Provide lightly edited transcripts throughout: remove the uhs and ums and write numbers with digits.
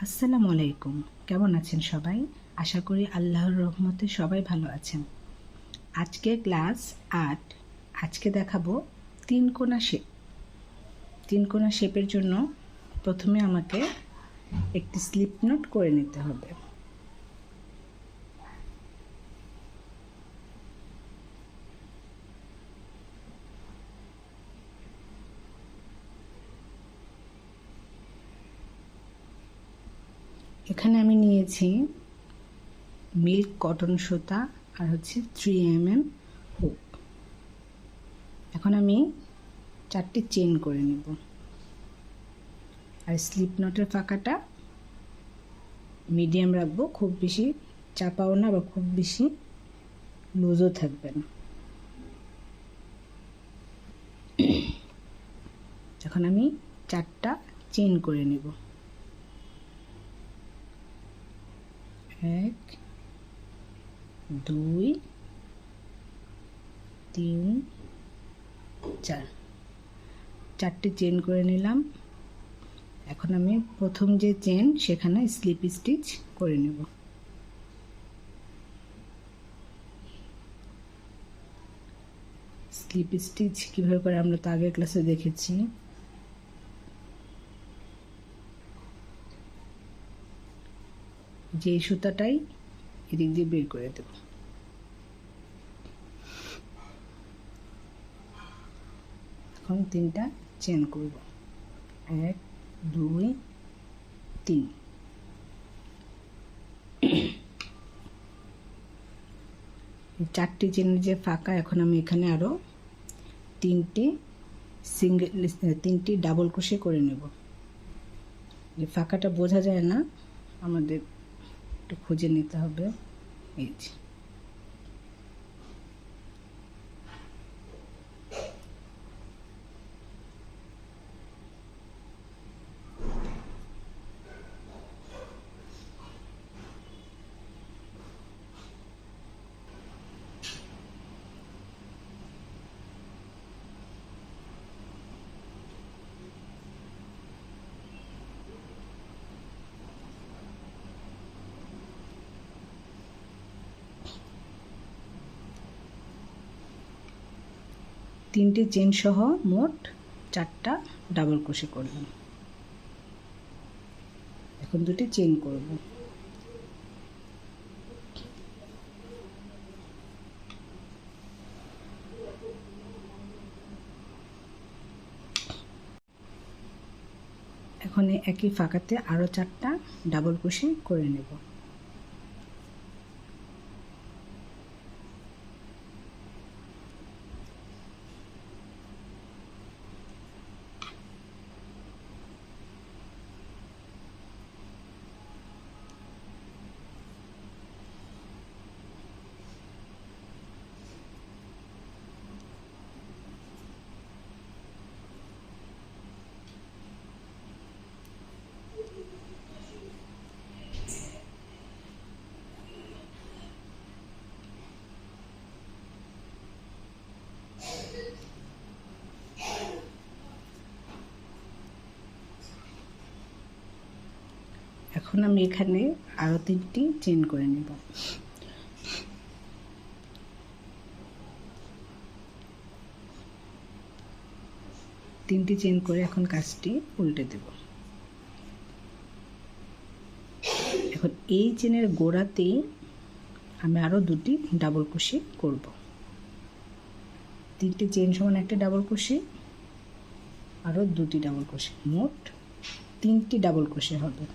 আসসালামু আলাইকুম। কেমন আছেন সবাই? আশা করি আল্লাহর রহমতে সবাই ভালো আছেন। আজকে ক্লাস ৮। আজকে দেখাবো তিন কোণা শেপ। তিন কোণা শেপের জন্য প্রথমে আমাকে একটি স্লিপ নোট করে নিতে হবে। এখানে আমি নিয়েছি মিল্ক কটন সুতা আর হচ্ছে 3mm হুক। এখন আমি 4টি চেন করে নেব। আর স্লিপ নোটের ফাঁকাটা মিডিয়াম রাখবো, খুব বেশি চাপাও না বা খুব বেশি লুজও থাকবে না। এখন আমি 4টা চেন করে নেব। 1 2 3 4, 4টি চেন করে নিলাম। এখন আমি প্রথম যে চেন সেখানে স্লিপ স্টিচ করে নেব। স্লিপ স্টিচ কীভাবে করে আমরা তো আগের ক্লাসে দেখেছি। যে সুতাটাই এদিক দিয়ে বের করে দেব। এখন 3টা চেন করব। 1 2 3। চারটি চেনের যে ফাঁকা, এখন আমি এখানে আরও 3টি ডাবল ক্রোশে করে নেব। যে ফাঁকাটা বোঝা যায় না, আমাদের একটু খুঁজে নিতে হবে। এই যে তিনটে চেন সহ মোট 4টা ডাবল ক্রোশে করলাম। এখন 2টি চেন করব। এখন একই ফাঁকাতে আরও 4টা ডাবল ক্রোশে করে নেব। এখন আমি এখানে আরও 3টি চেন করে নেব। তিনটি চেন করে এখন কাজটি উল্টে দেব। এখন এই চেনের গোড়াতেই আমি আরও 2টি ডাবল ক্রোশে করব। 3টি চেন সমান একটা ডাবল ক্রোশে, আরও 2টি ডাবল ক্রোশে, মোট 3টি ডাবল ক্রোশে হবে।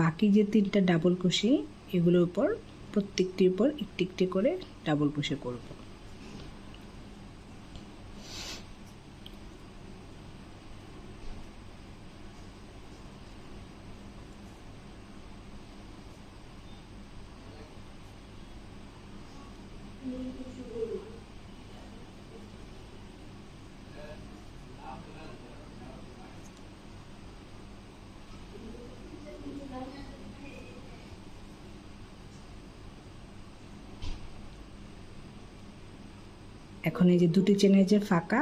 বাকি যে 3টা ডাবল ক্রোশে, এগুলোর উপর প্রত্যেকটির উপর একটি একটি করে ডাবল ক্রোশে করব। এখন এই যে দুটি চেনের যে ফাঁকা,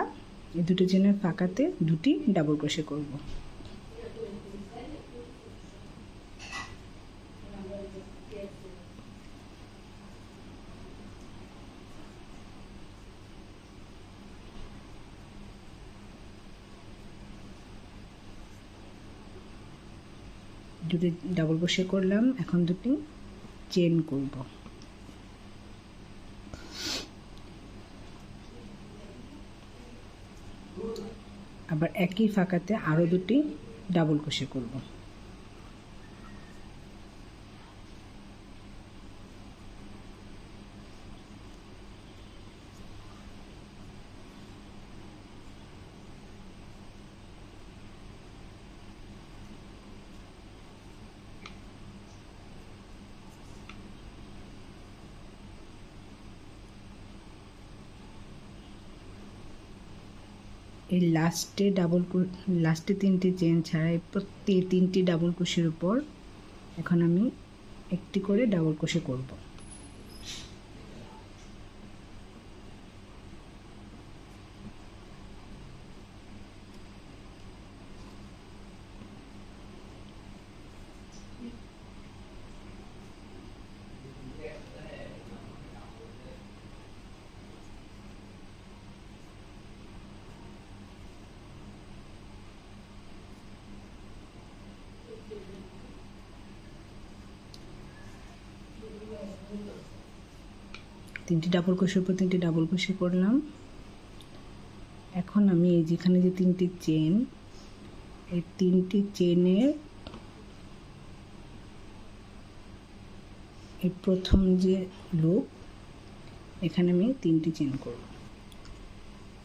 এই দুটি চেনের ফাঁকাতে দুটি ডাবল ক্রোশে করব। দুটি ডাবল ক্রোশে করলাম, এখন দুটি চেন করব। আবার একই ফাঁকাতে আরও দুটি ডাবল ক্রোশে করব। এই লাস্টে তিনটি চেন ছাড়া প্রত্যেক তিনটি ডাবল ক্রোশের উপর এখন আমি একটি করে ডাবল ক্রোশে করব। তিনটি ডাবল ক্রোশের উপর তিনটি ডাবল ক্রোশে করলাম। এখন আমি এই যেখানে যে তিনটি চেন, এই তিনটি চেনের এই প্রথম যে লুপ, এখানে আমি তিনটি চেন করব।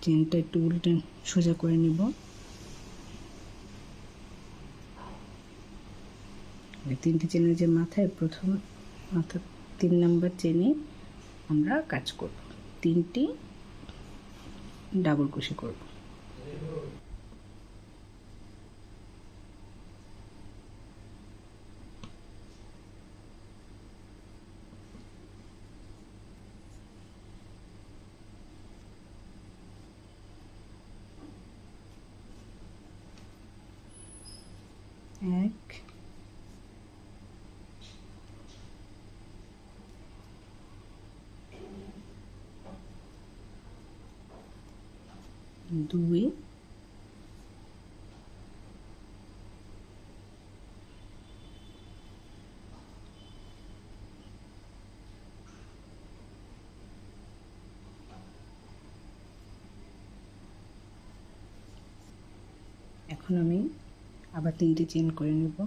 চেনটা একটু উল্টে সোজা করে নিব। তিনটি চেনের যে মাথায় প্রথম মাথা 3 নাম্বার চেনে আমরা কাজ করব, তিনটি ডাবল ক্রোশে করব। এক, দুই, এখন আমি আবার তিনটি চেন করে নেব।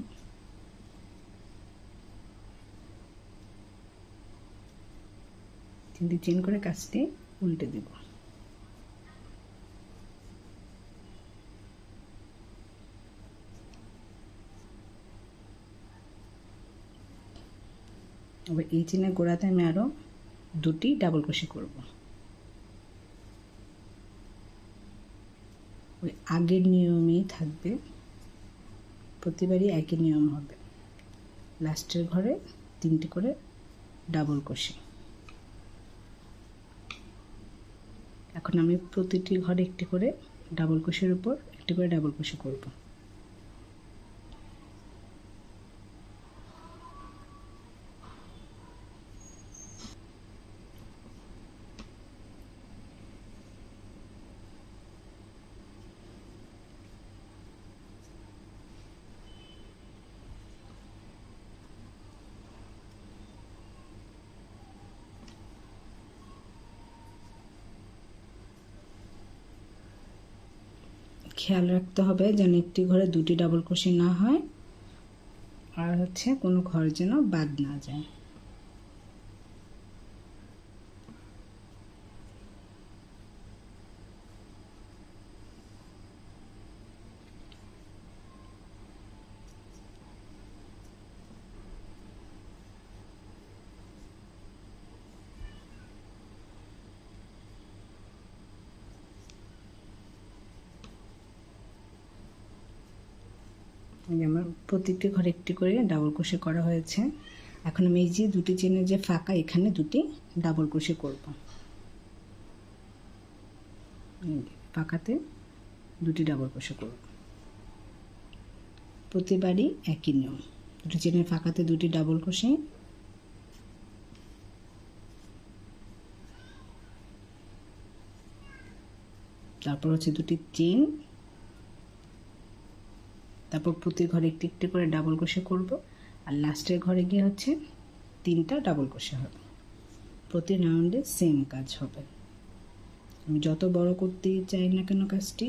তিনটি চেন করে কাজটি উল্টে দেব। আবার এই চেনের গোড়াতে আমি আরও দুটি ডাবল ক্রোশে করব। ওই আগের নিয়মেই থাকবে, প্রতিবারই একই নিয়ম হবে। লাস্টের ঘরে তিনটি করে ডাবল ক্রোশে। এখন আমি প্রতিটি ঘরে একটি করে ডাবল ক্রোশের উপর একটি করে ডাবল ক্রোশে করব। খেয়াল রাখতে হবে যেন একটি ঘরে দুটি ডাবল ক্রোশে না হয়, আর হচ্ছে কোনো ঘর যেন বাদ না যায়। আমার প্রতিটি ঘরে একটি করে ডাবল ক্রোশে করা হয়েছে। এখন আমি এই যে দুটি চেনের যে ফাঁকা, এখানে দুটি ডাবল ক্রোশে করব। ফাঁকাতে দুটি ডাবল ক্রোশে করব। প্রতিবারই একই নিয়ম, দুটি চেনের ফাঁকাতে দুটি ডাবল ক্রোশে, তারপর হচ্ছে দুটি চেন, তারপর প্রতি ঘরে একটি একটি করে ডাবল ক্রোশে করব, আর লাস্টের ঘরে গিয়ে হচ্ছে 3টা ডাবল ক্রোশে হবে। প্রতি রাউন্ডে সেম কাজ হবে। আমি যত বড় করতে চাই না কেন কাজটি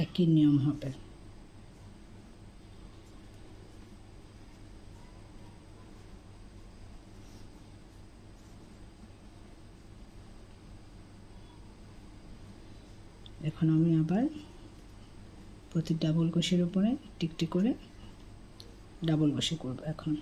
একই নিয়ম হবে। এখন আমি আবার প্রতি ডাবল ক্রোশের উপরে একটি একটি করে ডাবল ক্রোশে করব। এখন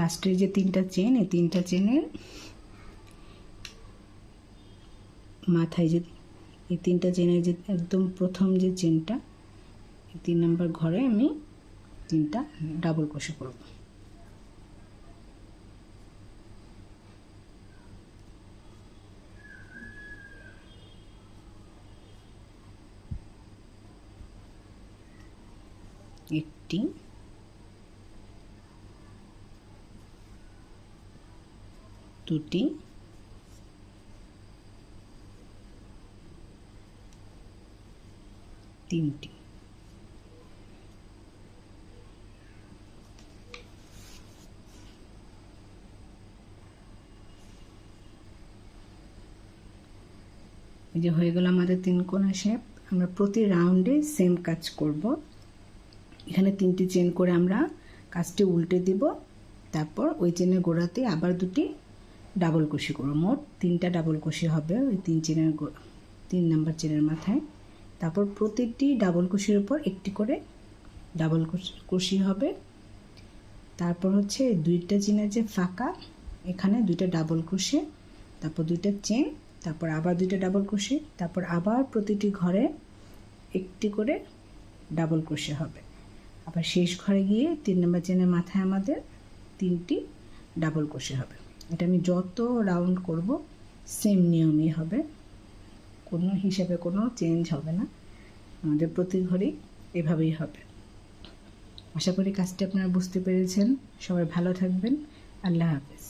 লাস্টের যে 3টা চেন, এই 3টা চেনের মাথায় যে এই 3টা চেনের যে একদম প্রথম যে চেনটা, 3 নম্বর ঘরে আমি 3টা ডাবল ক্রোশে করব। একটি, দুটি, তিনটি। এই যে হয়ে গেল আমাদের 3 কোণা শেপ। আমরা প্রতি রাউন্ডে সেম কাজ করব। এখানে 3টি চেন করে আমরা কাজটি উল্টে দিব, তারপর ওই চেনের গোড়াতে আবার দুটি ডাবল ক্রোশে করব। মোট 3টা ডাবল ক্রোশে হবে ওই 3 নাম্বার চেনের মাথায়। তারপর প্রতিটি ডাবল ক্রোশের উপর একটি করে ডাবল ক্রোশে হবে। তারপর হচ্ছে 2টা চেনের যে ফাঁকা, এখানে 2টা ডাবল ক্রোশে, তারপর 2টা চেন, তারপর আবার 2টা ডাবল ক্রোশে, তারপর আবার প্রতিটি ঘরে একটি করে ডাবল ক্রোশে হবে। আবার শেষ ঘরে গিয়ে 3 নম্বর চেনের মাথায় আমাদের 3টি ডাবল ক্রোশে হবে। এটা আমি যত রাউন্ড করব সেম নিয়মই হবে, কোনো হিসাবে কোনো চেঞ্জ হবে না। আমাদের প্রতি ঘরেই এভাবেই হবে। আশা করি কাজটি আপনারা বুঝতে পেরেছেন। সবাই ভালো থাকবেন। আল্লাহ হাফেজ।